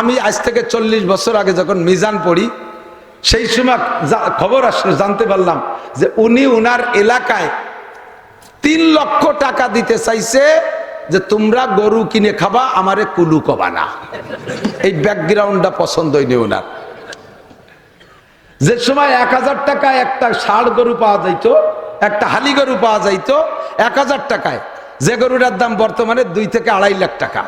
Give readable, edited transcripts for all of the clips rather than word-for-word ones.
আমি আজ থেকে 40 বছর আগে যখন মিজান পড়ি সেই সময় খবর আসলে জানতে পারলাম যে উনি উনার এলাকায় 3 লক্ষ টাকা দিতে চাইছে যে তোমরা গরু কিনে খাবা, আমারে কুলু কবা না। এই ব্যাকগ্রাউন্ডটা পছন্দ হয়নি ওনার। যে সময় 1000 টাকায় একটা ষাঁড় গরু পাওয়া যাইতো, একটা হালি গরু পাওয়া যাইতো 1000 টাকায়, যে গরুটার দাম বর্তমানে 2 থেকে 2.5 লাখ টাকা,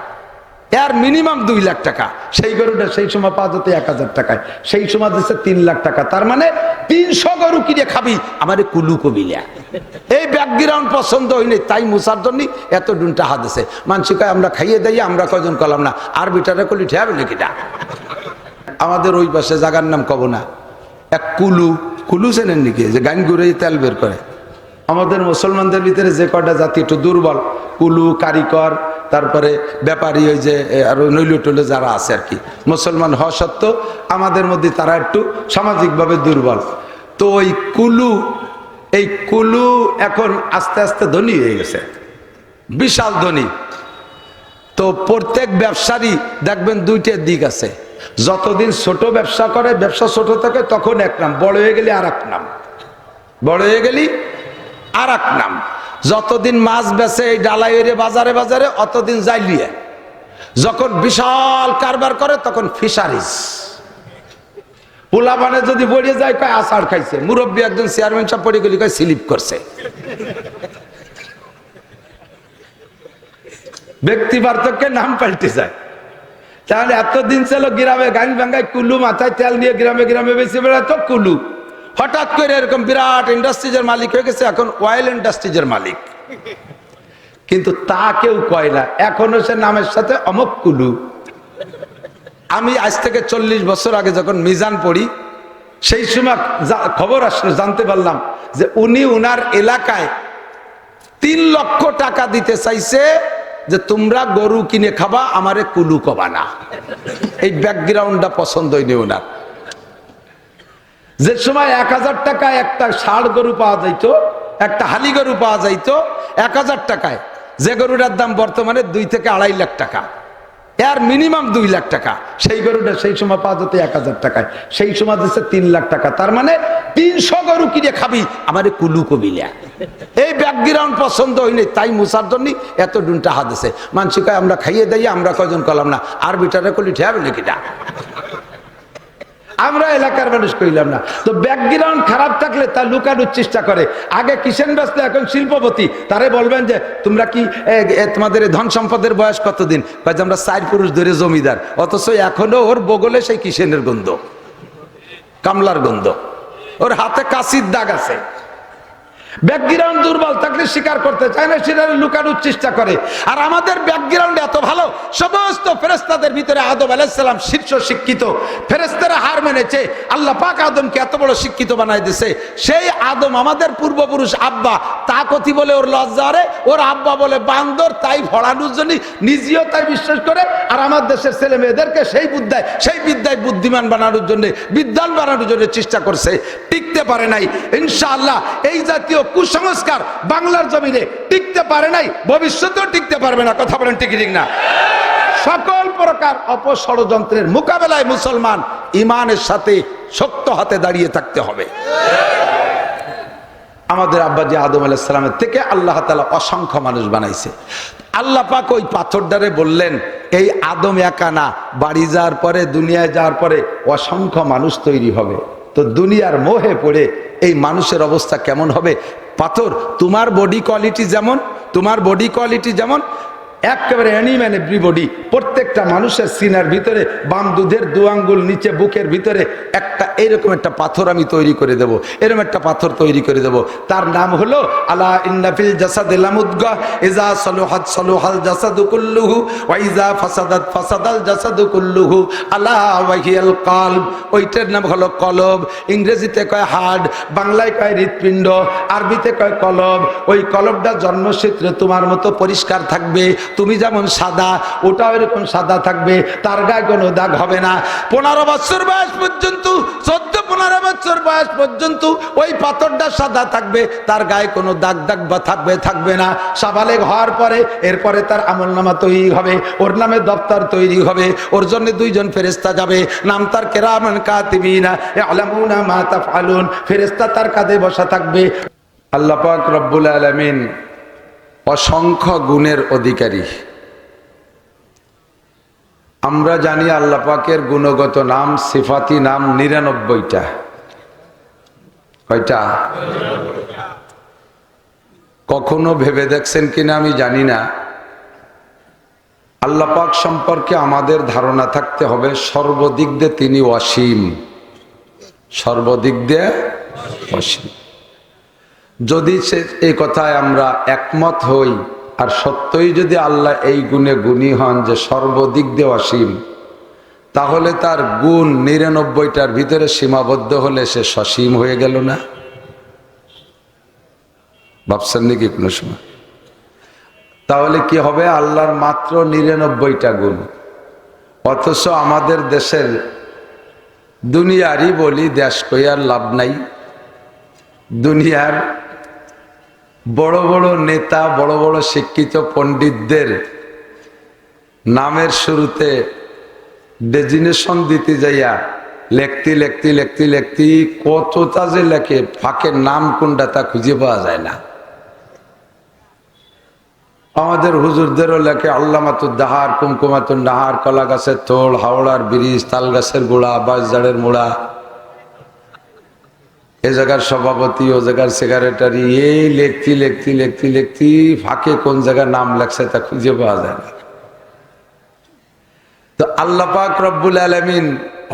এর মিনিমাম 2 লাখ টাকা, সেই গরুটা সেই সময় পাওয়া যেত 1000 টাকায়, সেই সময় দিচ্ছে 3 লাখ টাকা। তার মানে 300 গরু কিনে খাবি, আমারে কুলু কবিলা। এই ব্যাকগ্রাউন্ড পছন্দ হয়নি, তাই মুসার জন্য এত ডুনটা হাদিসে মানসিক আমরা খাইয়ে দেই, আমরা কয়জন কলাম না, আর বিটারে কলি ঠেয়াবে নাকিটা। আমাদের ওই পাশে জায়গার নাম কব না, এক কুলু, কুলু চেনেন নাকি, যে গান ঘুরে তেল বের করে। আমাদের মুসলমানদের ভিতরে যে কয়টা জাতি একটু দুর্বল, কুলু, কারিকর, তারপরে ব্যাপারী, ওই যে আর নৈল টৈল যারা আছে আর কি, মুসলমান হওয়া সত্ত্বেও আমাদের মধ্যে তারা একটু সামাজিকভাবে দুর্বল। তো ওই কুলু, এই কুলু এখন আস্তে আস্তে ধনী হয়ে গেছে, বিশাল ধনী। তো প্রত্যেক ব্যবসারই দেখবেন 2টা দিক আছে। যতদিন ছোট ব্যবসা করে, ব্যবসা ছোট থাকে, তখন এক নাম, বড় হয়ে গেলে আর এক নাম, বড় হয়ে গেলি আর এক নাম। যতদিন মাছ বেচে এই ডালাইরে বাজারে বাজারে, অতদিন যাইলিয়ে। যখন বিশাল কারবার করে তখন ফিশারিজ। পোলাপানে যদি বড়িয়ে যায় কয় আষাঢ় খাইছে, মুরব্বী একজন চেয়ারম্যান সাহেব পড়ে গেলি কয় স্লিপ করছে। ব্যক্তি পার্থক্যে নাম পাল্টে যায়। তাহলে এতদিন ছিল গ্রামে গান ভাঙ্গায় কুলু, মাথায় তেল নিয়ে গ্রামে গ্রামে বেশি বেড়াতো কুলু, হঠাৎ করে এরকম বিরাট ইন্ডাস্ট্রিজের মালিক হয়ে গেছে, এখন অয়েল ইন্ডাস্ট্রিজের মালিক। কিন্তু তা কেউ কয় না, এখনো সে নামের সাথে অমক কুলু। আমি আজ থেকে 40 বছর আগে যখন মিজান পড়ি সেই সময় খবর আসলে জানতে পারলাম যে উনি উনার এলাকায় 3 লক্ষ টাকা দিতে চাইছে যে তোমরা গরু কিনে খাবা, আমারে কুলু কবা না। এই ব্যাকগ্রাউন্ডটা পছন্দ হয়নি ওনার। যে সময় 1000 টাকায় একটা ষাঁড় গরু পাওয়া যাইতো, একটা হালি গরু পাওয়া যাইতো 1000 টাকায়, যে গরুটার দাম বর্তমানে 2 থেকে 2.5 লাখ টাকা, এর মিনিমাম 2 লাখ টাকা, সেই গরুটা সেই সময় পাওয়া যেত 1000 টাকায়, সেই সময় দিচ্ছে 3 লাখ টাকা। তার মানে 300 গরু কিনে খাবি, আমারে কুলু কবিলা। এই ব্যাকগ্রাউন্ড পছন্দ হয়নি, তাই মুসার জন্য এত ডুনটা হাদিসে মানসিক আমরা খাইয়ে দেই, আমরা কয়জন কলাম না, আর বিটারে কলি ঠেয়াবে নাকিটা। আমরা এলাকার মানুষ কইলাম না। তো ব্যাকগ্রাউন্ড খারাপ থাকলে তা লুকানোর চেষ্টা করে। আগে কিষেন ব্যস্ত, এখন শিল্পপতি। তারে বলবেন যে তোমরা কি তোমাদের ধন সম্পদের বয়স কতদিন, আমরা 4 পুরুষ ধরে জমিদার, অথচ এখনো ওর বগলে সেই কিষেনের গন্ধ, কামলার গন্ধ, ওর হাতে কাশির দাগ আছে। ব্যাকগ্রাউন্ড দুর্বল থাকলে স্বীকার করতে চায় না, সেটা লুকানোর চেষ্টা করে। আর আমাদের ব্যাকগ্রাউন্ড এত ভালো, সমস্ত ফেরেশতাদের ভিতরে আদম আলাইহিস সালাম শীর্ষ শিক্ষিত। ফেরেশতারা হার মেনেছে, আল্লাহ পাক আদমকে এত বড় শিক্ষিত বানাই দিয়েছে। সেই আদম আমাদের পূর্বপুরুষ আব্বা, তা কথি বলে ওর লজ্জা রে, ওর আব্বা বলে বান্দর, তাই ফড়ানোর জন্য নিজেও তাই বিশ্বাস করে। আর আমার দেশের ছেলে মেয়েদেরকে সেই বিদ্যায় বুদ্ধিমান বানানোর জন্য, বিদ্যান বানানোর জন্য চেষ্টা করছে, টিকতে পারে নাই। ইনশাআল্লাহ এই জাতীয় কুসংস্কার বাংলার জমিনে টিকতে পারে নাই, ভবিষ্যতেও টিকতে পারবে না। কথা বলেন ঠিক ঠিক না? সকল প্রকার অপষড়যন্ত্রের মোকাবেলায় মুসলমান ইমানের সাথে শক্ত হাতে দাঁড়িয়ে থাকতে হবে। আমাদের আব্বাজি আদম আলাইহিস সালামের থেকে আল্লাহ তাআলা অসংখ্য মানুষ বানাইছে। আল্লাহ পাক ওই পাথরটারে বললেন, এই আদম একা না, বাড়ি যাওয়ার পরে, দুনিয়ায় যাওয়ার পরে অসংখ্য মানুষ তৈরি হবে। তো দুনিয়ার মোহে পড়ে এই মানুষের অবস্থা কেমন হবে? পাথর, তোমার বডি কোয়ালিটি যেমন একেবারে অ্যানিম্যাল এভরিবডি, প্রত্যেকটা মানুষের সিনার ভিতরে, বাম দুধের 2 আঙ্গুল নিচে বুকের ভিতরে একটা এরকম একটা পাথর আমি তৈরি করে দেব, এরকম একটা পাথর তৈরি করে দেব। তার নাম হলো আলা ইন্না ফিল জাসাদি লামুদগা ইজা সালুহাত সালুহাল জাসাদু কুল্লুহু ওয়া ইজা ফাসাদাত ফাসাদাল জাসাদু কুল্লুহু আলা ওয়া হিয়াল কলব। ওইটার নাম হলো কলব। ইংরেজিতে কয় হার্ট, বাংলায় কয় হৃৎপিণ্ড, আরবিতে কয় কলব। ওই কলবটা জন্মসূত্রে তোমার মতো পরিষ্কার থাকবে, তুমি যেমন সাদা ওটাও এরকম সাদা থাকবে, তার গায়ে কোনো দাগ হবে না। 15 বছর বয়স পর্যন্ত, 14-15 বছর বয়স পর্যন্ত ওই পাথরটা সাদা থাকবে, তার গায়ে কোনো দাগ দাগ বা থাকবে না। সাবালেগ হওয়ার পরে এরপরে তার আমলনামা তৈরি হবে, ওর নামে দপ্তর তৈরি হবে, ওর জন্য 2 জন ফেরেশতা যাবে, নাম তার কিরামান কাতিবিনা ইয়ালামুনা মা তাফআলুন, ফেরেশতা তার কাঁধে বসা থাকবে। আল্লাহ পাক রব্বুল আলামিন অসংখ্য গুণের অধিকারী। আমরা জানি আল্লাহ পাকের গুণগত নাম, সিফাতি নাম 99টা। কয়টা? কখনো ভেবে দেখছেন কিনা আমি জানি না, আল্লাহ পাক সম্পর্কে আমাদের ধারণা থাকতে হবে সর্বদিক দিয়ে তিনি অসীম, সর্বদিক দিয়ে অসীম। যদি এই কথায় আমরা একমত হই আর সত্যই যদি আল্লাহ এই গুণে গুণী হন যে সর্বদিক দিয়ে অসীম, তাহলে তার গুণ 99টার ভিতরে সীমাবদ্ধ হলে সে সসীম হয়ে গেল না? ভাবছেন নাকি কোনো সময়? তাহলে কি হবে? আল্লাহর মাত্র 99টা গুণ, অথচ আমাদের দেশের দুনিয়ারই বলি, দেশ কই আর লাভ নাই, দুনিয়ার বড় বড় নেতা, বড় বড় শিক্ষিত পণ্ডিতদের নামের শুরুতে ডেজিনেশন দিতে যাইয়া লেখতি কতটা যে লেখে, ফাঁকের নাম কোনটা তা খুঁজে পাওয়া যায় না। আমাদের হুজুরদেরও লেখে আল্লামাতুদ দাহার, কুমকুমাতুন নাহার, কলা গাছের থোড়, হাওড়ার ব্রিজ, তাল গাছের গোড়া, বাঁশঝাড়ের মোড়া, এ জায়গার সভাপতি, ও জায়গার সেক্রেটারি, এই লেখতি ফাঁকে কোন জায়গার নাম লেখছে তা খুঁজে পাওয়া যায় না। তো আল্লাহ পাক রব্বুল আলামিন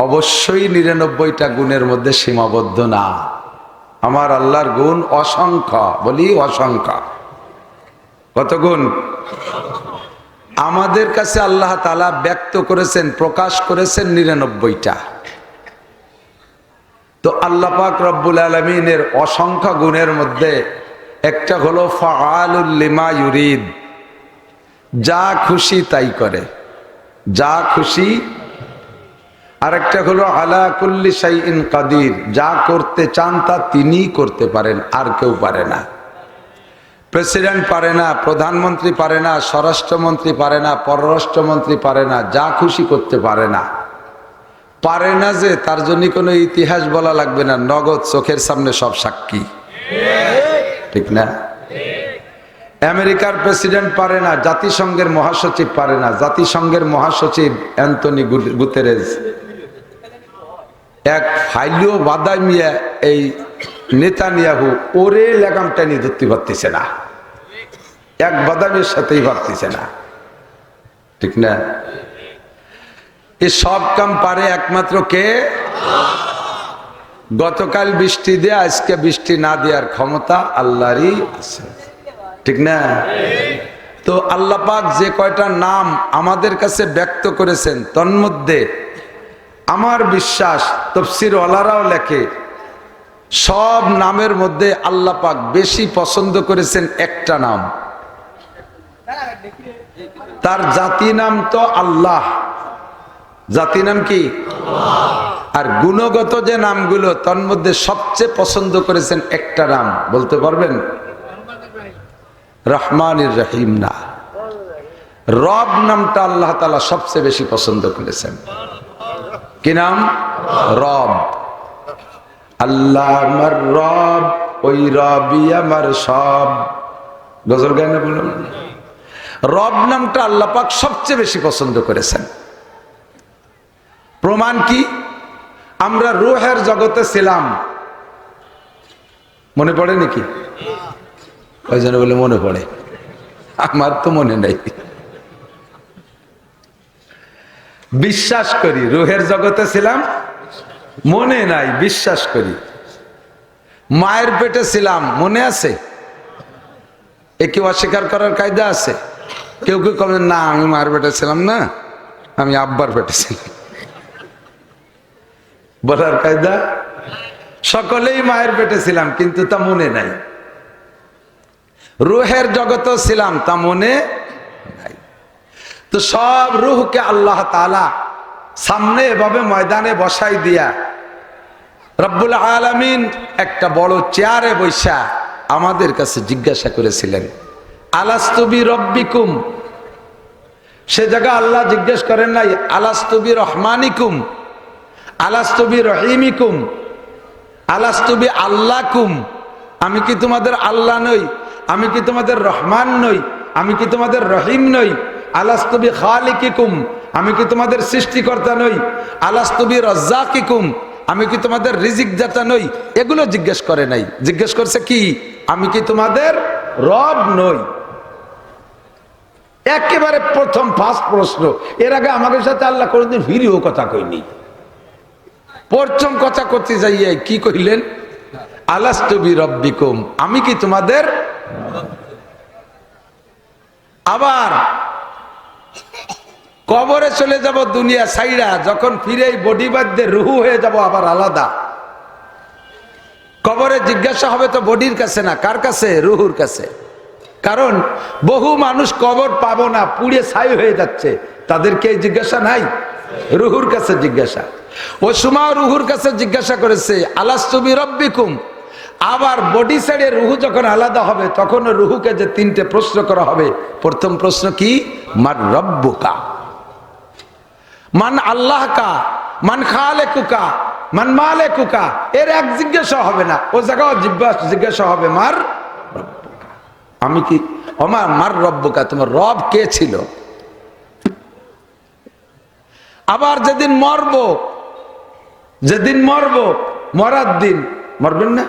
অবশ্যই 99টা গুণের মধ্যে সীমাবদ্ধ না। আমার আল্লাহর গুণ অসংখ্য, বলি অসংখ্য। কত গুণ? আমাদের কাছে আল্লাহ তাআলা ব্যক্ত করেছেন, প্রকাশ করেছেন 99টা। তো আল্লাহ পাক রব্বুল আলামিনের অসংখ্য গুণের মধ্যে একটা হলো ফাআলুল লিমা ইউরিদ, যা খুশি তাই করে, যা খুশি। আরেকটা হলো আলা কুল্লি শাইইন কাদির, যা করতে চান তা তিনিই করতে পারেন, আর কেউ পারে না। প্রেসিডেন্ট পারে না, প্রধানমন্ত্রী পারে না, স্বরাষ্ট্রমন্ত্রী পারে না, পররাষ্ট্রমন্ত্রী পারে না, যা খুশি করতে পারে না। পারে না যে তার জন্য কোনো ইতিহাস বলা লাগবে না, নগদ চোখের সামনে সব সাক্ষী, ঠিক না? আমেরিকার প্রেসিডেন্ট পারে না, জাতিসংঘের মহাসচিব পারে না, জাতিসংঘের মহাসচিব অ্যান্টনি গুতেরেস এক ফাইলিও বাদাই মিয়া এই নেতানিয়াহু ওরে লেগামটা নিয়ে ধরতে পারতেছে না, এক বাদামের সাথেই পারতেছে না, ঠিক না? এই সব কাম পারে একমাত্র কে? গতকাল বৃষ্টি দিয়ে আজকে বৃষ্টি না দেওয়ার ক্ষমতা আল্লাহরই আছে, ঠিক না? তো আল্লাহ পাক যে কয়টা নাম আমাদের কাছে ব্যক্ত করেছেন, তন্মধ্যে আমার বিশ্বাস তাফসীর ওয়ালারাও লেখে সব নামের মধ্যে আল্লাহ পাক বেশি পছন্দ করেছেন একটা নাম, তার জাতি নাম তো আল্লাহ। জাতি নাম কি? আর গুণগত যে নামগুলো তন্মধ্যে সবচেয়ে পছন্দ করেছেন একটা নাম, বলতে পারবেন? রহমানির রহিম না, রব নামটা আল্লাহ তাআলা সবচেয়ে বেশি পছন্দ করেছেন। কি নাম? রব। আল্লাহ আমার রব, ওই রবই আমার সব। গজল গায় না বলুন? রব নামটা আল্লাহ পাক সবচেয়ে বেশি পছন্দ করেছেন। প্রমাণ কি? আমরা রূহের জগতে ছিলাম, মনে পড়ে নাকি? ওই জন্য বলে মনে পড়ে, আমার তো মনে নাই। বিশ্বাস করি রূহের জগতে ছিলাম, মনে নাই, বিশ্বাস করি। মায়ের পেটে ছিলাম, মনে আছে? এ কেউ অস্বীকার করার কায়দা আছে? কেউ কেউ বলেন না আমি মায়ের পেটে ছিলাম না, আমি আব্বার পেটে ছিলাম, বলার কায়দা? সকলেই মায়ের পেটে ছিলাম কিন্তু তা মনে নাই। রূহের জগতেও ছিলাম, তা মনে নাই। তো সব রূহকে আল্লাহ তাআলা সামনে এভাবে ময়দানে বসাই দিয়া রব্বুল আলামিন একটা বড় চেয়ারে বৈশা আমাদের কাছে জিজ্ঞাসা করেছিলেন, আলাস্তু বিরব্বিকুম। সে জায়গা আল্লাহ জিজ্ঞেস করেন নাই আলাস্তু বিরহমানিকুম, আলাস্তু বিরহিমিকুম, আলাস্তু বিআল্লাকুম। আমি কি তোমাদের আল্লাহ নই? আমি কি তোমাদের রহমান নই? আমি কি তোমাদের রহিম নই? আলাস্তু বিখালিকিকুম, আমি কি তোমাদের সৃষ্টিকর্তা নই? আলাস্তু বিরাজ্জাকিকুম, আমি কি তোমাদের রিজিক দাতা নই? এগুলো জিজ্ঞেস করে নাই। জিজ্ঞেস করছে কি, আমি কি তোমাদের রব নই? একেবারে প্রথম ফার্স্ট প্রশ্ন। এর আগে আমাদের সাথে আল্লাহ কোনদিন ভিডিও কথা কইনি। প্রথম কথা করতে যাইয়ে কি কইলেন, আলাস্তু বিরব্বিকুম, আমি কি তোমাদের। আবার কবরে চলে যাব দুনিয়া ছাইড়া, যখন ফিরে বডি বাধ্যে রুহু হয়ে যাব আবার আলাদা। কবরে জিজ্ঞাসা হবে তো বডির কাছে না, কার কাছে? রুহুর কাছে। কারণ বহু মানুষ কবর পাবো না, পুড়ে ছাই হয়ে যাচ্ছে, তাদেরকে জিজ্ঞাসা নাই, রুহুর কাছে জিজ্ঞাসা। ওই সময় রুহুর কাছে জিজ্ঞাসা করেছে আলাস্তু বিরব্বিকুম। আবার বডি সাইডে রুহু যখন আলাদা হবে তখন রুহুকে যে তিনটে প্রশ্ন করা হবে। প্রথম প্রশ্ন কি, মান রব্বুকা, মান আল্লাহ কা, মান খালেকুকা, মান মালেকুকা। এর এক জিজ্ঞাসা হবে না, ও জায়গায় জিজ্ঞাসা হবে মার রব্বুকা, আমি কি আমার মার রব্বুকা, তোমার রব কে ছিল। আবার যেদিন মরবো, যেদিন মরবো, মরার দিন, মরবেন না?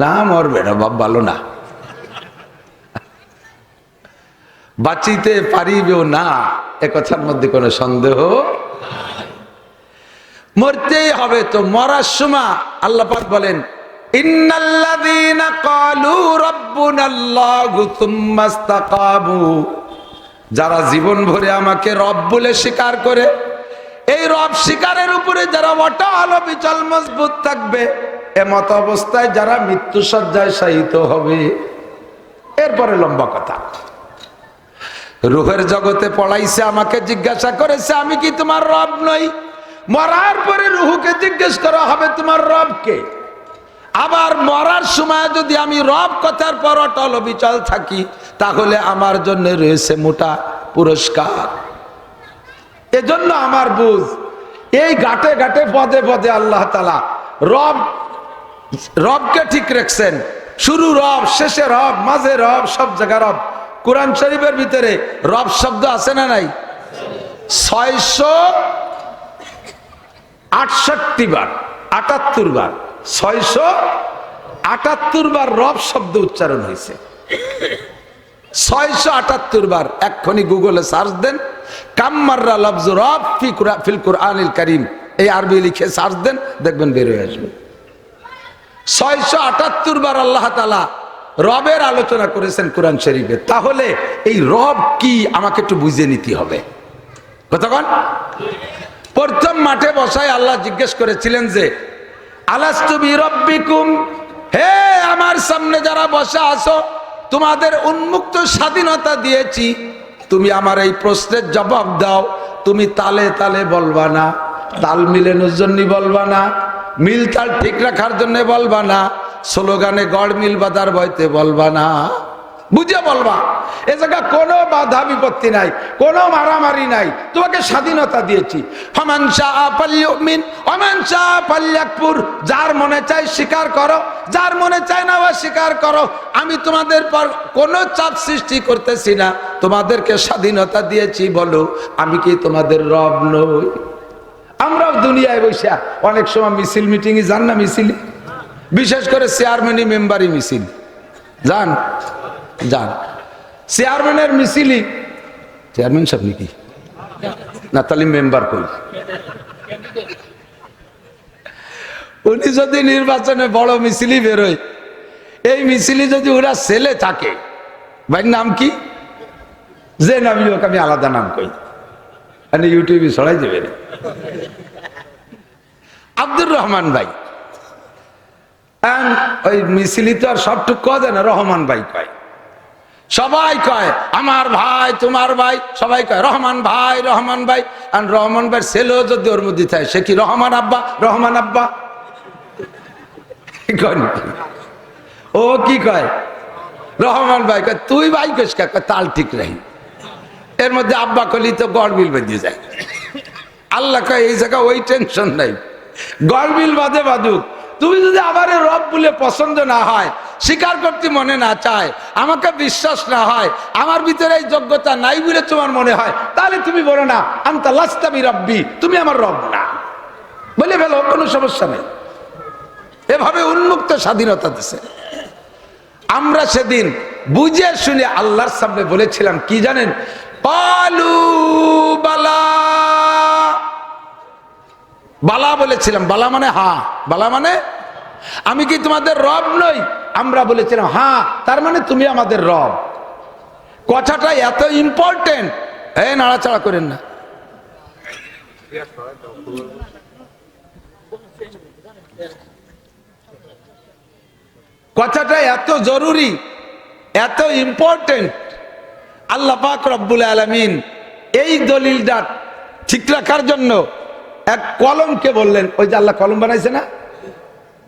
না মরবে না, বাপ ভালো না, বাঁচিতে পারিবেও না, এ কথার মধ্যে কোনো সন্দেহ। মরতেই হবে। তো মরার সময় আল্লাহ পাক বলেন, ইন্নাল্লাযীনা ক্বালু রাব্বুনাল্লাহু সুম্মা ইসতাকামু, যারা জীবন ভরে আমাকে রব বলে স্বীকার করে, এই রব স্বীকারের উপরে যারা অটল অবিচল মজবুত থাকবে, এমত অবস্থায় যারা মৃত্যু শয্যায় শায়িত হবে। এরপরে লম্বা কথা, রূহের জগতে পড়াইছে, আমাকে জিজ্ঞাসা করেছে আমি কি তোমার রব নই। মরার পরে রূহকে জিজ্ঞেস করা হবে তোমার রব কে। আবার মরার সময় যদি আমি রব কথার পর অটল অবিচল থাকি, তাহলে আমার জন্য রয়েছে মোটা পুরস্কার। এজন্য আমার বুঝ, এই ঘাটে ঘাটে পদে পদে আল্লাহ তাআলা রবকে ঠিক রাখছেন। শুরু রব, শেষে রব, মাঝে রব, সব জায়গায় রব। কোরআন শরীফের ভিতরে রব শব্দ আছে না নাই? 668 বার, 78 বার, 678 বার রব শব্দ উচ্চারণ হয়েছে। 678 বার। এক্ষুনি গুগলে সার্চ দেন, কাম্মাররা লফজ রব ফিল কুরআনিল কারীম, এই আরবি লিখে সার্চ দেন, দেখবেন বের হয়ে আসবে। 678 বার আল্লাহ তাআলা রবের আলোচনা করেছেন কোরআন শরীফে। তাহলে এই রব কি আমাকে একটু বুঝে নিতে হবে। কতক্ষণ প্রথম মাঠে বসায় আল্লাহ জিজ্ঞেস করেছিলেন যে আলাস্তু বিরব্বিকুম, হে আমার সামনে যারা বসা আছো, তোমাদের উন্মুক্ত স্বাধীনতা দিয়েছি, তুমি আমার এই প্রশ্নের জবাব দাও। তুমি তালে তালে বলবা না, তাল মিলানোর জন্য বলবা না, মিল তাল ঠিক রাখার জন্য বলবা না, স্লোগানে গড় মিল বাঁধার ভয়তে বলবা না, বুঝে বলবা। এ জায়গা কোনো বাধা বিপত্তি নাই, কোনো মারামারি নাই, তোমাকে স্বাধীনতা দিয়েছি। ফামান শাআ ফালইউমিন ওয়া মান শাআ ফালইয়াকফুর, যার মনে চায় স্বীকার করো, যার মনে চায় না স্বীকার করো। আমি তোমাদের পর কোনো চাপ সৃষ্টি করতেছি না, তোমাদেরকে স্বাধীনতা দিয়েছি। বলো আমি কি তোমাদের রব নই? আমরাও দুনিয়ায় বসে অনেক সময় মিছিল মিটিংয়ে যান না, মিছিল, বিশেষ করে চেয়ারম্যানই মেম্বারই মিছিল যান, যান চেয়ারম্যানের মিছিলই, চেয়ারম্যান সাহেব নাকি না, তাহলে মেম্বার কই? উনি যদি নির্বাচনে বড় মিছিলই বেরোয়, এই মিছিলই যদি ওরা ছেলে থাকে, ভাই নাম কি, যে নামই হোক, আমি আলাদা নাম কই, ইউটিউবে ছড়াই দেবে। আব্দুর রহমান ভাই, ওই মিছিলি তো আর সবটুক কয় না, রহমান ভাই কয়। সবাই কয় আমার ভাই তোমার ভাই, সবাই কয় রহমান ভাই রহমান ভাই। আর রহমান ভাই ছেলেও যদি ওর মধ্যে থাকে সে কি রহমান আব্বা রহমান আব্বা ও কি কয় রহমান ভাই কয় তুই ভাই কইস কয় তাল ঠিক রাহি। এর মধ্যে আব্বা কলি তো গড়বিল বেঁধে যায়। আল্লাহ কয় এই জায়গা ওই টেনশন নাই, গড়বিল বাদে বাদুক। তুমি যদি আবার রব বলে পছন্দ না হয়, স্বীকার করতে মনে না চায়, আমাকে বিশ্বাস না হয়, আমার ভিতরে এই যোগ্যতা নাই বলে তোমার মনে হয়, তাহলে তুমি বলো না আনতা লাস্তা বি রব্বি, তুমি আমার রব না, বলে ফেলো, কোনো সমস্যা নেই। এভাবে উন্মুক্ত স্বাধীনতা দিছে। আমরা সেদিন বুঝে শুনে আল্লাহর সামনে বলেছিলাম কি জানেন, কালু বালা, বালা বলেছিলাম। বালা মানে হ্যাঁ, বালা মানে আমি কি তোমাদের রব নই? আমরা বলেছিলাম হ্যাঁ, তার মানে তুমি আমাদের রব। কথাটা এত ইম্পর্টেন্ট, এই নাড়াচাড়া করেন না। কথাটা এত জরুরি, এত ইম্পর্টেন্ট। আল্লাহ পাক রব্বুল আলামিন এই দলিলটা ঠিক রাখার জন্য এক কলমকে বললেন, ওই যে আল্লাহ কলম বানাইছে না,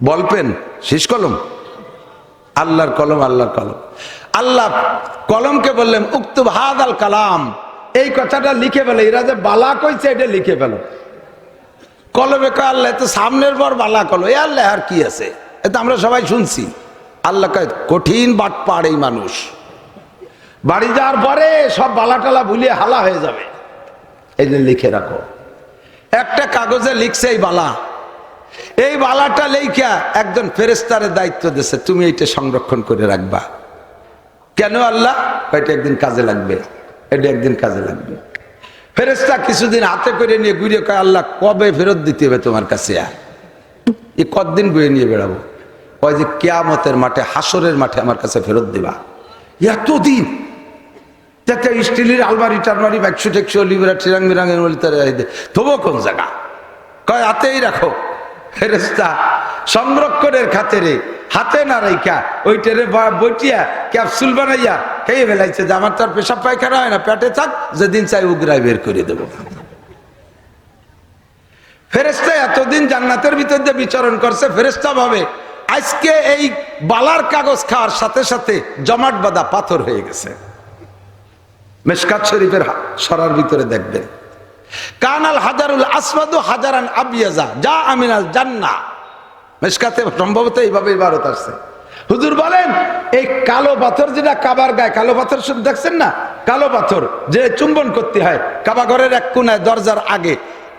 বলপেন, শীষ কলম, আল্লাহর কলম, আল্লাহর কলম। আল্লাহ কলমকে বললেন উক্তুব হাদাল কালাম, এই কথাটা লিখে ফেলো। এরা যে বালা কইছে এটা লিখে ফেলো। কলমে কয় আল্লাহ তো সামনের পর বালা কলো, এ আল্লাহ আর কি আছে, এটা আমরা সবাই শুনছি। আল্লাহ কয় কঠিন বাটপাড় এই মানুষ, বাড়ি যাওয়ার পরে সব বালা টালা ভুলিয়ে হালা হয়ে যাবে, এই যে লিখে রাখো। একটা কাগজে লিখছে এই বালা, এই বালাটা লেখা একজন ফেরেশতারে দায়িত্ব দিয়েছে, তুমি এইটা সংরক্ষণ করে রাখবা। কেন আল্লাহ? এটা একদিন কাজে লাগবে, এটা একদিন কাজে লাগবে। ফেরেশতা কিছুদিন হাতে করে নিয়ে ঘুরে কয় আল্লাহ কবে ফেরত দিতে হবে তোমার কাছে? আর এই কতদিন বয়ে নিয়ে বেড়াবো? ওই যে কিয়ামতের মাঠে, হাসরের মাঠে আমার কাছে ফেরত দিবা। এতদিন যাতে স্টিলের আলমারি টালমারি ব্যাগশো টেকশো লিবরা টিরাং মিরাঙের তবু কোন জায়গা কয় হাতেই রাখো। ফেরেশতা সংরক্ষণের খাতিরে হাতে না রাইখা ওইটারে বইটিয়া ক্যাপসুল বানাইয়া খেয়ে ফেলাইছে যে আমার তো আর পেশাব পায়খানা হয় না, পেটে থাক, যেদিন চাই উগরায় বের করে দেব। ফেরেশতা এতদিন জান্নাতের ভিতর দিয়ে বিচরণ করছে, ফেরেশতা ভাবে আজকে এই বালার কাগজ খাওয়ার সাথে সাথে জমাট বাঁধা পাথর হয়ে গেছে। মিশকাত শরীফের সরার ভিতরে দেখবেন কানাল হাজারুল আসওয়াদু হাজারান আবিয়াজা যা আমিনাল জান্নাহ। মিশকাতে সম্ভবত এইভাবে ইবারত আসছে। হুজুর বলেন এই কালো পাথর যেটা কাবার গায়ে, কালো পাথর শুধু দেখছেন না, কালো পাথর যে চুম্বন করতে হয় কাবা ঘরের এক কোনায় দরজার আগে,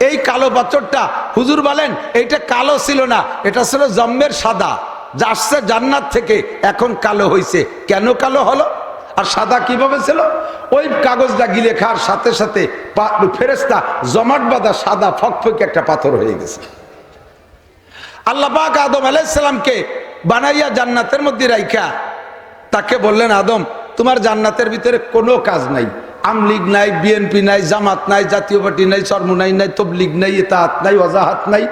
এই কালো পাথরটা হুজুর বলেন এইটা কালো ছিল না, এটা ছিল জম্মের সাদা, যা আসছে জান্নাত থেকে, এখন কালো হয়েছে। কেন কালো হলো আর সাদা কিভাবে ছিল? ওই কাগজটা গিলে খাওয়ার সাথে সাথে ফেরেশতা জমাট বাঁধা সাদা ফকফকে একটা পাথর হয়ে গেছে। আল্লাহ পাক আদম আলাইহিস সালামকে বানাইয়া জান্নাতের মধ্যে রাইখা তাকে বললেন আদম তোমার জান্নাতের ভিতরে কোনো কাজ নাই, আমলিগ নাই, বিএনপি নাই, জামাত নাই, জাতীয় পার্টি নাই, চরমুনাই নাই, তবলিগ নাই, ইতাআত নাই, ওয়াজাহাত নাই,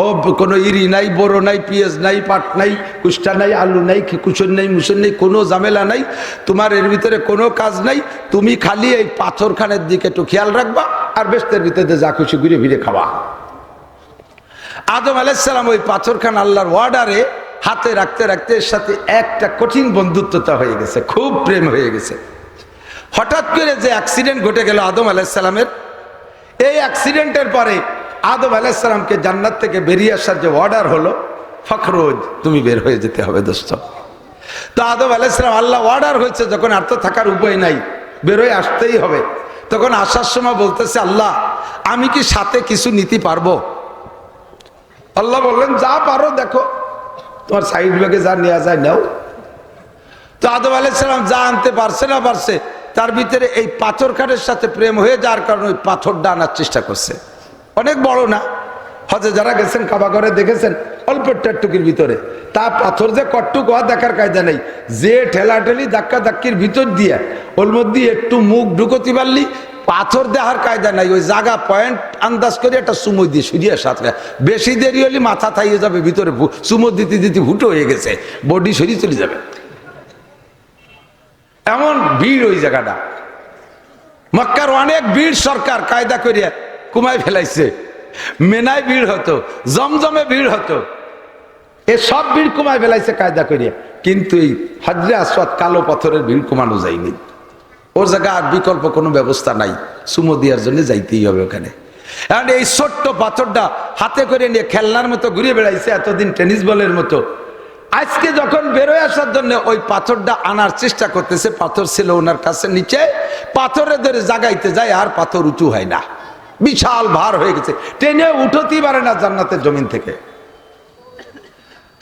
ও কোনো ইরি নাই, বড়ো নাই, পিঁয়াজ নাই, পাট নাই, কুষ্টা নাই, আলু নাই, কুসুন নাই, মুসুন নেই, কোনো ঝামেলা নাই, তোমার এর ভিতরে কোনো কাজ নাই, তুমি খালি এই পাথরখানের দিকে একটু খেয়াল রাখবা আর বেস্তের ভিতরে যা খুশি ঘুরে ফিরে খাওয়া। আদম আলাইহিস সালাম ওই পাথরখান আল্লাহর ওয়ার্ডারে হাতে রাখতে রাখতে এর সাথে একটা কঠিন বন্ধুত্বতা হয়ে গেছে, খুব প্রেম হয়ে গেছে। হঠাৎ করে যে অ্যাক্সিডেন্ট ঘটে গেল আদম আলাইহিস সালামের, এই অ্যাক্সিডেন্টের পরে আদম আলাইহিস সালামকে জান্নাত থেকে বেরিয়ে আসার যে অর্ডার হলো, ফখরুজ তুমি বের হয়ে যেতে হবে দোস্ত। তো আদম আলাইহিস সালাম আল্লাহ অর্ডার হয়েছে যখন আর তো থাকার উপায় নাই, বের হয়ে আসতেই হবে, তখন আসার সময় বলতেছে আল্লাহ আমি কি সাথে কিছু নিতে পারবো? আল্লাহ বললেন যা পারো দেখো, তোমার সাইড ব্যাগে যা নেওয়া যায় নাও। তো আদম আলাইহিস সালাম যা আনতে পারছে না পারছে, তার ভিতরে এই পাথর খাটের সাথে প্রেম হয়ে যাওয়ার কারণে ওই পাথরটা আনার চেষ্টা করছে। অনেক বড় না, হজে যারা গেছেন কাবা ঘরে দেখেছেন অল্প টুকির ভিতরে, তা পাথর যে কটটুক হওয়া দেখার কায়দা নেই, যে ঠেলাঠেলি ধাক্কা ধাক্কির ভিতর দিয়ে ওর মধ্যে একটু মুখ ঢুকতে পারলি পাথর দেখার কায়দা নাই, ওই জায়গা পয়েন্ট আন্দাজ করে একটা চুমো দিয়ে সরিয়ে সাথে, বেশি দেরি হলে মাথা থাইয়ে যাবে ভিতরে, চুমো দিতে দিতে হুটো হয়ে গেছে, বডি সরিয়ে চলে যাবে। এমন ভিড় ওই জায়গাটা। মক্কার অনেক ভিড় সরকার কায়দা করিয়া কুমায় ফেলাইছে। মেনায় ভিড় হতো, জমজমে ভিড় হতো, এ সব ভিড় কমায় ফেলাইছে কায়দা করিয়া। কিন্তু এই হজরে আসওয়াদ কালো পাথরের ভিড় কমানো যায়নি। ওর জায়গায় আর বিকল্প কোনো ব্যবস্থা নাই, সুমো দেওয়ার জন্য যাইতেই হবে ওখানে। এখন এই ছোট্ট পাথরটা হাতে করে নিয়ে খেলনার মতো ঘুরে বেড়াইছে এতদিন টেনিস বলের মতো। আজকে যখন বেরোয় আসার জন্য ওই পাথরটা আনার চেষ্টা করতেছে, পাথর ছিল ওনার কাছে নিচে, পাথরে ধরে জাগাইতে যায় আর পাথর উঁচু হয় না, বিশাল ভার হয়ে গেছে, টেনে উঠতেই পারে না জান্নাতের জমিন থেকে।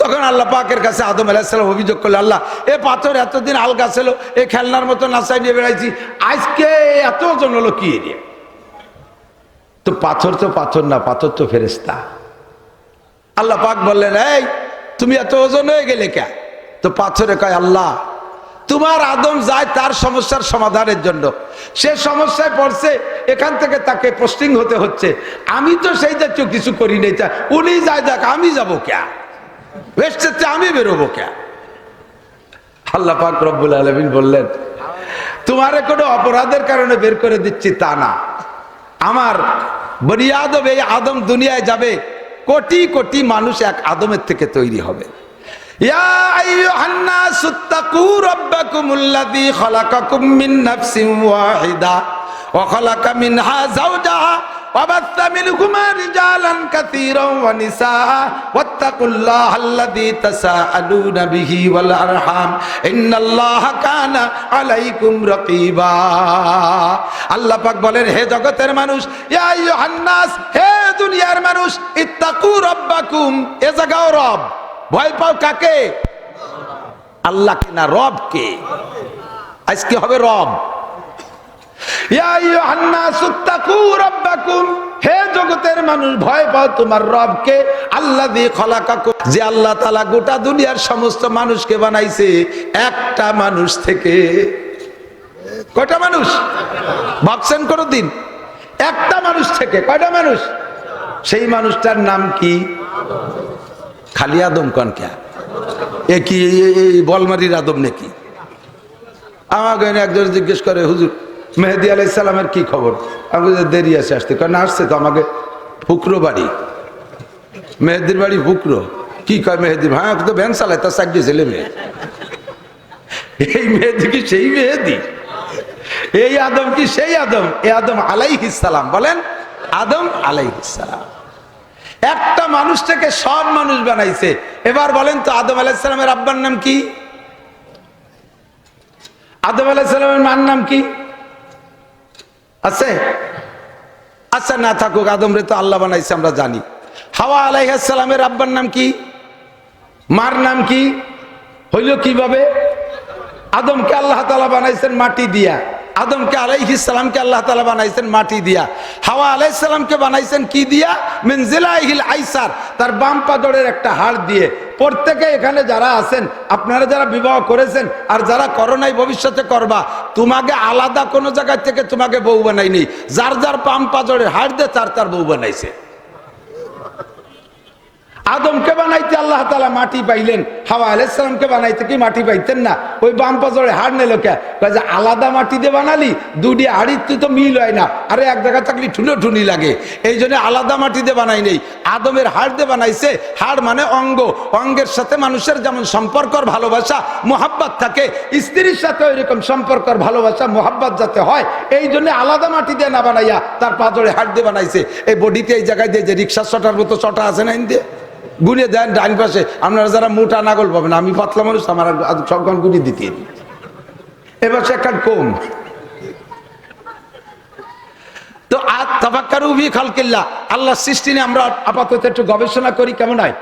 তখন আল্লাহ পাকের কাছে আদম আলাইহিস সালাম অভিযোগ করলো, আল্লাহ এ পাথর এতদিন আলগা ছিল, এ খেলনার মতো নাচাই নিয়ে বেড়াইছি, আজকে এত ওজন হলো কি এরিয়া? তো পাথর না, পাথর তো ফেরেশতা। আল্লাহ পাক বললেন, এই তুমি এত ওজন হয়ে গেলে কে? তো পাথরে কয়, আল্লাহ তোমার আদম যায় তার সমস্যার সমাধানের জন্য, সে সমস্যায় পড়ছে, এখান থেকে তাকে পোস্টিং হতে হচ্ছে, আমি তো সেই জাতীয় কিছু করি নাই, তা উনি যায় যাক, আমি যাবো কে? বেশতে আমি বেরোবো কে? আল্লাহ পাক রব্বুল আলামিন বললেন, তোমারে কোনো অপরাধের কারণে বের করে দিচ্ছি তা না, আমার বনি আদম, এই আদম দুনিয়ায় যাবে, কোটি কোটি মানুষ এক আদমের থেকে তৈরি হবে। ইয়া আইয়ুহান নাসু তাকু রাব্বাকুমুল্লাযী খালাকাকুম মিন নাফসিন ওয়াহিদা ওয়া খালাকা মিনহা যাওজাহা وبث منهما رجالا كثيرا ونساء واتقوا الله الذي تساءلون به والارحام ان الله كان عليكم رقيبا। আল্লাহ পাক বলেন, হে জগতের মানুষ, ইয়া আইয়ুহান নাস, হে দুনিয়ার মানুষ, ইত্তাকু রাব্বাকুম, এ জায়গাও রব, ভয় পাও কাকে? আল্লাহকে না, রবকে। আজকে হবে রব। ইয়া আইয়ুহান নাস ইত্তাকু রাব্বাকুম, হে জগতের মানুষ ভয় পাও তোমার রবকে, আল্লাযী খালাকাকুম, যে আল্লাহ তাআলা গোটা দুনিয়ার সমস্ত মানুষকে বানাইছে একটা মানুষ থেকে। কয়টা মানুষ ভাবছেন কোনদিন? একটা মানুষ থেকে। কয়টা মানুষ? সেই মানুষটার নাম কি? খালি আদম কোন কে? এ কি বলমারির আদম নাকি? আমাকে একজন জিজ্ঞেস করে, হুজুর মেহেদী আলাইহিস সালামের কি খবর? আমি দেরি আছে আসতে। না আসছে তো, আমাকে ফুকরো বাড়ি, মেহেদির বাড়ি ফুকরো। কি কয় মেহেদি? হ্যাঁ তো ভ্যান চালায়, তার চাকরি ছেলে মেয়ে। এই মেহেদি কি সেই মেহেদি? এই আদম কি সেই আদম? এ আদম আলাইহিস সালাম। বলেন, আদম আলাইহিস সালাম একটা মানুষ থেকে সব মানুষ বানাইছে। এবার বলেন তো, আদম আলাইহিস সালামের আব্বার নাম কি? আদম আলাইহিস সালামের মার নাম কি আছে? আচ্ছা না থাকুক, আদম রে তো আল্লাহ বানাইছে আমরা জানি। হাওয়া আলাইহিস সালামের আব্বার নাম কি? মার নাম কি? হইল কিভাবে? আদমকে আল্লাহ তাআলা বানাইছেন মাটি দিয়া, আদমকে আলাইহিস সালামকে আল্লাহ তাআলা বানাইছেন মাটি দিয়া, হাওয়া আলাইহিস সালামকে বানাইছেন কি দিয়া? মিন জিলাইহিল আইসার, তার বাম পাজরের একটা হাড় দিয়ে। প্রত্যেকে এখানে যারা আছেন, আপনারা যারা বিবাহ করেছেন আর যারা করো নাই, ভবিষ্যতে করবা, তোমাকে আলাদা কোনো জায়গা থেকে তোমাকে বউ বানাইনি, যার যার বাম পাজরের হাড় দিয়ে তার তার বউ বানাইছে। আদমকে বানাইতে আল্লাহ তাআলা মাটি পাইলেন, হাওয়া আলাইহিস সালামকে বানাইতে কি মাটি পাইতেন না? ওই বাম পাজরে হাড় নিল কে? কয় যে আলাদা মাটি দিয়ে বানালি, দুটি হাড়ির তো মিল হয় না, আরে এক জায়গা থাকলে ঠুনো ঠুনি লাগে, এই জন্য আলাদা মাটি দিয়ে বানাই নেই, আদমের হাড় দিয়ে বানাইছে। হাড় মানে অঙ্গ, অঙ্গের সাথে মানুষের যেমন সম্পর্কর ভালোবাসা মোহাব্বত থাকে, স্ত্রীর সাথে ওইরকম সম্পর্কর ভালোবাসা মোহাব্বত যাতে হয়, এই জন্য আলাদা মাটি দিয়ে না বানাইয়া তার পাজরে হাড় দিয়ে বানাইছে। এই বডিতে এই জায়গায় দিয়ে যে রিক্সা চটার মতো চটা আছে না, দিয়ে গুনে দেন ডাইন পাশে। আপনারা যারা মোটা নাগল পাবেন, আমি পাতলা মানুষ, আমার সবখান গুনি দিতে, এবার সে একখান কম। তো তাফাক্কারু ফি খালকিল্লাহ, আল্লাহর সৃষ্টি নিয়ে আমরা আপাতত একটু গবেষণা করি, কেমন হয়?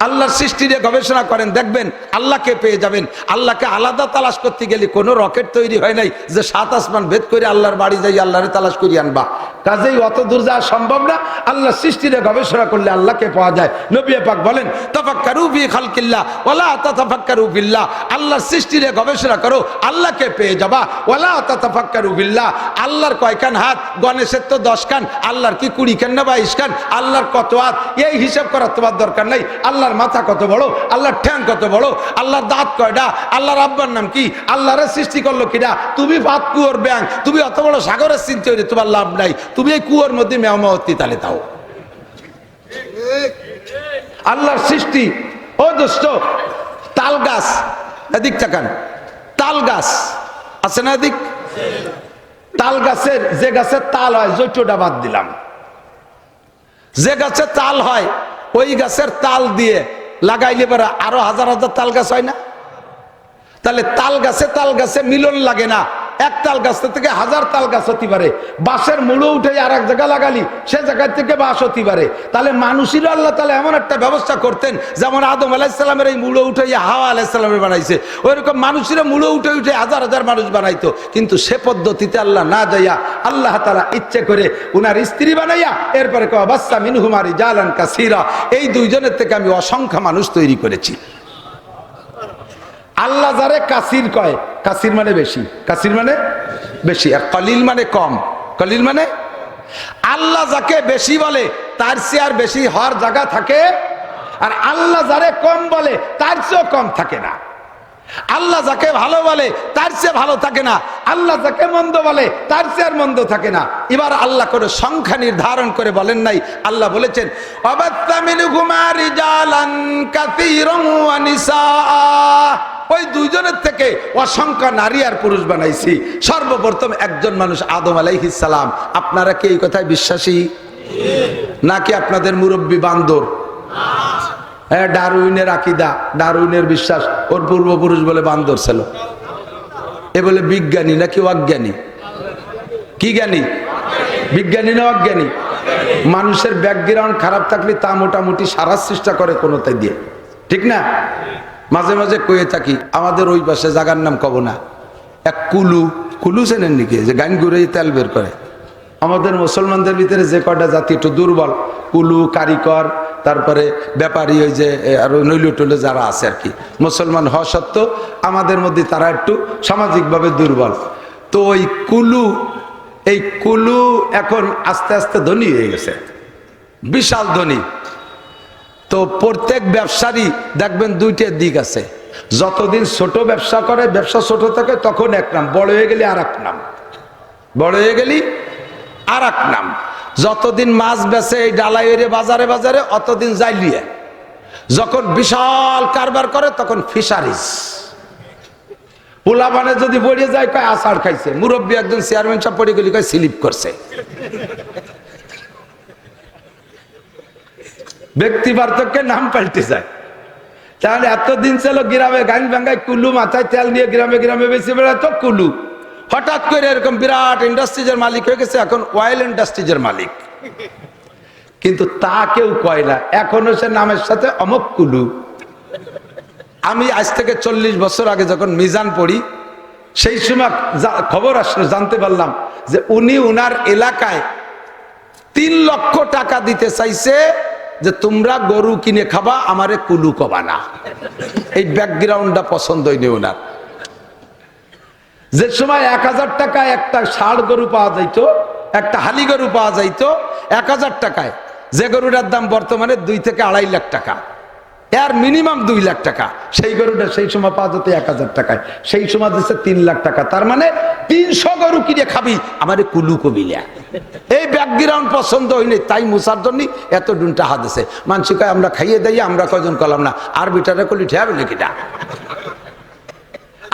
আল্লাহর সৃষ্টি নিয়ে গবেষণা করেন, দেখবেন আল্লাহকে পেয়ে যাবেন। আল্লাহকে আলাদা তালাশ করতে গেলে কোনো রকেট তৈরি হয় নাই যে 7 আসমান ভেদ করে আল্লাহর বাড়ি যাই আল্লাহরে তালাশ করি আনবা, কাজেই অত দূর যাওয়া সম্ভব না। আল্লাহর সৃষ্টি নিয়ে গবেষণা করলে আল্লাহকে পাওয়া যায়। নবী পাক বলেন, তাফাক্কারু ফি খালকিল্লাহ ওয়ালা তাতাফাক্কারু বিল্লাহ, আল্লাহর সৃষ্টি নিয়ে গবেষণা করো, আল্লাহকে পেয়ে যাবা। ওয়ালা তাতাফাক্কারু বিল্লাহ, আল্লাহর কয়খান হাত? গণেশের তো 10 কান, আল্লাহর কি 20 কান না 22 কান? আল্লাহর কত হাত? এই হিসাব করার তোমার দরকার নাই। আল্লাহ আল্লাহর মাথা কত বড়, আল্লাহর ঠ্যাং কত বড়, আল্লাহর দাঁত কয়টা, আল্লাহর আব্বার নাম কি, আল্লাহরে সৃষ্টি করলো কিনা। তুমি ভাত কুয়োর ব্যাং, তুমি অত বড় সাগরের চিন্তা হইলে তোমার লাভ নাই। তুমি এই কুয়োর মধ্যে মেয়ামতি তালে তাও আল্লাহর সৃষ্টি। ও দোস্ত, তাল গাছ এদিক তাকান, তাল গাছ আছে না এদিক? তাল গাছের যে গাছের তাল হয়, জৈটটা বাদ দিলাম, যে গাছে তাল হয় ওই গাছের তাল দিয়ে লাগাইলে পরে আরো হাজার হাজার তাল গাছ হয় না? তাহলে তাল গাছে মিলন লাগে না, এক তাল গাছ থেকে হাজার তাল গাছ হতে পারে। বাঁশের মূলো উঠে আর এক জায়গা লাগালি সে জায়গা থেকে বাঁশ হতে পারে। তাহলে মানুষের আল্লাহ তাহলে এমন একটা ব্যবস্থা করতেন, যেমন আদম আলাইসাল্লামের এই মূলো উঠে হাওয়া আলাইসাল্লামের বানাইছে, ওইরকম মানুষের মূলো উঠে উঠে হাজার হাজার মানুষ বানাইতো। কিন্তু সে পদ্ধতিতে আল্লাহ না যাইয়া আল্লাহ তাআলা ইচ্ছে করে উনার স্ত্রী বানাইয়া এরপরে বাচ্চা মিনহুমারি জালান কাসীরা, এই দুইজনের থেকে আমি অসংখ্য মানুষ তৈরি করেছি। আল্লাহ যারে কাসির কয়, কাসির মানে বেশি, কাসির মানে বেশি, আর কলিল মানে কম, কলিল মানে। আল্লাহ যাকে বেশি বলে তার চেয়ে আর বেশি হওয়ার জায়গা থাকে, আর আল্লাহ যারে কম বলে তার চেয়েও কম থাকে না। আল্লাহ যাকে ভালো বলে তার চেয়ে ভালো থাকে না, আল্লাহ যাকে মন্দ বলে তার চেয়ে আর মন্দ থাকে না। এবার আল্লাহ করে সংখ্যা নির্ধারণ করে বলেন নাই, আল্লাহ বলেছেন ওই দুইজনের থেকে অসংখ্য নারী আর পুরুষ বানাইছি। সর্বপ্রথম একজন মানুষ আদম আলাইহিস সালাম। আপনারা কি এই কথায় বিশ্বাসী নাকি আপনাদের মুরব্বী বান্দর? হ্যাঁ, ডারউইনের আকীদা, ডারউইনের বিশ্বাস, ওর পূর্বপুরুষ বলে বান্দর ছিল। এ বলে বিজ্ঞানী নাকি অজ্ঞানী? কি জ্ঞানী? বিজ্ঞানী না অজ্ঞানী? মানুষের ব্যাকগ্রাউন্ড খারাপ থাকলে তা মোটামুটি সারার চেষ্টা করে কোনোটাই দিয়ে, ঠিক না? মাঝে মাঝে কয়ে থাকি, আমাদের ওই পাশে জায়গার নাম কব না, এক কুলু, কুলু চেনেন নাকি? যে গান ঘুরে তেল বের করে। আমাদের মুসলমানদের ভিতরে যে কয়টা জাতি একটু দুর্বল, কুলু, কারিকর, তারপরে ব্যাপারী, ওই যে আর নৈলু টুলে যারা আছে আর কি, মুসলমান হওয়া সত্ত্বেও আমাদের মধ্যে তারা একটু সামাজিকভাবে দুর্বল। তো ওই কুলু, এই কুলু এখন আস্তে আস্তে ধনী হয়ে গেছে, বিশাল ধনী। তো প্রত্যেক ব্যবসারই দেখবেন দুইটা দিক আছে। যতদিন ছোট ব্যবসা করে, ব্যবসা ছোট থাকে, তখন এক নাম, বড় হয়ে গেলে আর এক নাম, বড় হয়ে গেলি আর এক নাম। যতদিন মাছ বেচে এই ডালাইয়ের বাজারে বাজারে, অতদিন জাইলিয়ে। যখন বিশাল কারবার করে তখন ফিশারিজ। পোলাপানে যদি পড়ে যায় কয় আষাঢ় খাইছে। মুরব্বী একজন চেয়ারম্যান সাহেব পড়ে গেলি কয় স্লিপ করছে। ব্যক্তি পার্থক্যের নাম পাল্টে যায়। তাহলে এতদিন ছিল গ্রামে গান ভাঙ্গায় কুলু, মাথায় তেল নিয়ে গ্রামে গ্রামে বেশি বেড়াতো কুলু। হঠাৎ করে এরকম বিরাট ইন্ডাস্ট্রিজের মালিক হয়ে গেছে, এখন অয়েল ইন্ডাস্ট্রিজের মালিক। কিন্তু তা কেউ কয় না, এখনো সে নামের সাথে অমক কুলু। আমি আজ থেকে 40 বছর আগে যখন মিজান পড়ি, সেই সময় খবর আসলে জানতে পারলাম যে উনি উনার এলাকায় 3 লক্ষ টাকা দিতে চাইছে যে তোমরা গরু কিনে খাবা, আমারে কুলু কবা না। এই ব্যাকগ্রাউন্ডটা পছন্দ হয়নি ওনার। যে সময় 1000 টাকায় একটা ষাঁড় গরু পাওয়া যাইতো, একটা হালি গরু পাওয়া যাইতো 1000 টাকায়, যে গরুটার দাম বর্তমানে 2 থেকে 2.5 লাখ টাকা, এর মিনিমাম 2 লাখ টাকা। সেই গরুটা সেই সময় পাওয়া যেত 1000 টাকায়, সেই সময় দিচ্ছে 3 লাখ টাকা। তার মানে 300 গরু কিনে খাবি, আমারে কুলু কবিলা। এই ব্যাকগ্রাউন্ড পছন্দ হইনি, তাই মুসার জন্য এত ডুনটা হাত দিছে। মানসি কয় আমরা খাইয়ে দেই, আমরা কয়জন কলাম না, আর বিটারে কলি ঠেয়াবে নাকিটা,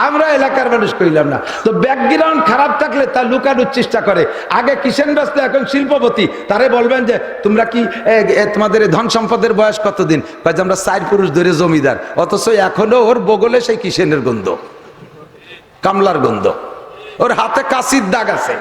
আমরা এলাকার মানুষ কইলাম না। তো ব্যাকগ্রাউন্ড খারাপ থাকলে তা লুকানোর চেষ্টা করে। আগে কিষেন ব্যস্ত, এখন শিল্পপতি। তারে বলবেন যে তোমরা কি তোমাদের ধন সম্পদের বয়স কতদিন? কয় যে আমরা 4 পুরুষ ধরে জমিদার। অথচ এখনো ওর বগলে সেই কিষেনের গন্ধ, কামলার গন্ধ, ওর হাতে কাশির দাগ আছে।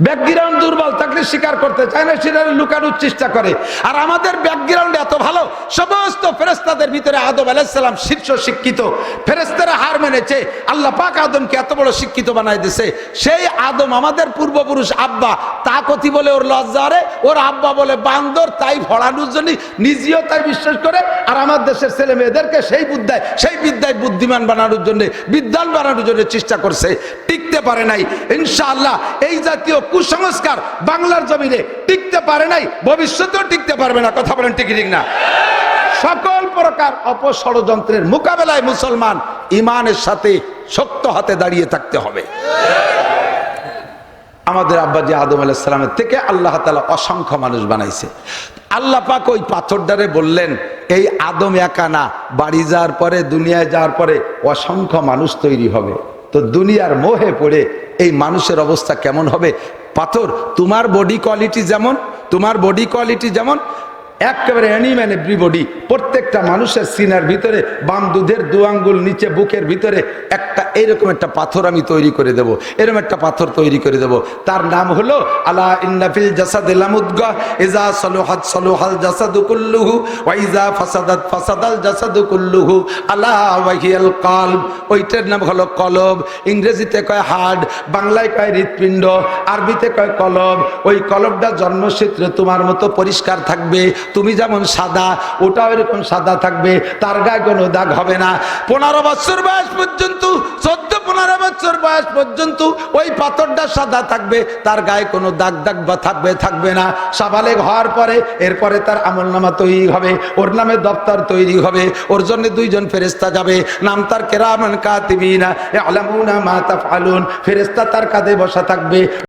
ব্যাকগ্রাউন্ড দুর্বল থাকলে স্বীকার করতে চায় না, সেটা লুকানোর চেষ্টা করে। আর আমাদের ব্যাকগ্রাউন্ড এত ভালো, সমস্ত ফেরেশতাদের ভিতরে আদম আলাইহিস সালাম শীর্ষ শিক্ষিত। ফেরেশতারা হার মেনেছে, আল্লাহ পাক আদমকে এত বড় শিক্ষিত বানাই দিয়েছে। সেই আদম আমাদের পূর্বপুরুষ আব্বা, তা কতি বলে ওর লজ্জা রে, ওর আব্বা বলে বান্দর, তাই ভরানোর জন্য নিজেও তাই বিশ্বাস করে। আর আমার দেশের ছেলে মেয়েদেরকে সেই বিদ্যায় বুদ্ধিমান বানানোর জন্য, বিদ্যান বানানোর জন্য চেষ্টা করছে, টিকতে পারে নাই। ইনশাআল্লাহ এই জাতীয় কুসংস্কার বাংলার জমিনে টিকতে পারে নাই, ভবিষ্যতেও টিকতে পারবে না। কথা বলেন ঠিক ঠিক না? সকল প্রকার অপষড়যন্ত্রের মোকাবেলায় মুসলমান ইমানের সাথে শক্ত হাতে দাঁড়িয়ে থাকতে হবে। আমাদের আব্বাজি আদম আলাইহিস সালামের থেকে আল্লাহ তাআলা অসংখ্য মানুষ বানাইছে। আল্লাহ পাক ওই পাথরটারে বললেন, এই আদম একা না, বাড়ি যাওয়ার পরে, দুনিয়ায় যাওয়ার পরে অসংখ্য মানুষ তৈরি হবে। তো দুনিয়ার মোহে পড়ে এই মানুষের অবস্থা কেমন হবে? পাথর, তোমার বডি কোয়ালিটি যেমন একেবারে অ্যানিম্যান এভরিবডি, প্রত্যেকটা মানুষের সিনার ভিতরে বাম দুধের 2 আঙ্গুল নিচে বুকের ভিতরে একটা এরকম একটা পাথর আমি তৈরি করে দেব, এরকম একটা পাথর তৈরি করে দেব। তার নাম হলো আলা ইন্না ফিল জাসাদি লামুদগা ইজা সলুহাত সলুহাল জাসাদু কুল্লুহু ওয়া ইজা ফাসাদাত ফাসাদাল জাসাদু কুল্লুহু আলা ওয়া হিয়াল কলব। ওইটার নাম হলো কলব। ইংরেজিতে কয় হার্ট, বাংলায় কয় হৃৎপিণ্ড, আরবিতে কয় কলব। ওই কলবটা জন্মসূত্রে তোমার মতো পরিষ্কার থাকবে, তুমি যেমন সাদা ওটাও এরকম সাদা থাকবে, তার গায়ে কোনো দাগ হবে না। 15 বছর বয়স পর্যন্ত, 14-15 বছর বয়স পর্যন্ত ওই পাথরটা সাদা থাকবে, তার গায়ে কোনো দাগ বা থাকবে না। সাবালেগ হওয়ার পরে এরপরে তার আমলনামা তৈরি হবে, ওর নামে দপ্তর তৈরি হবে, ওর জন্য 2 জন ফেরেশতা যাবে, নাম তার কিরামান কাতিবিনা ইয়ালামুনা মা তাফআলুন। ফেরেশতা তার কাঁধে বসা থাকবে।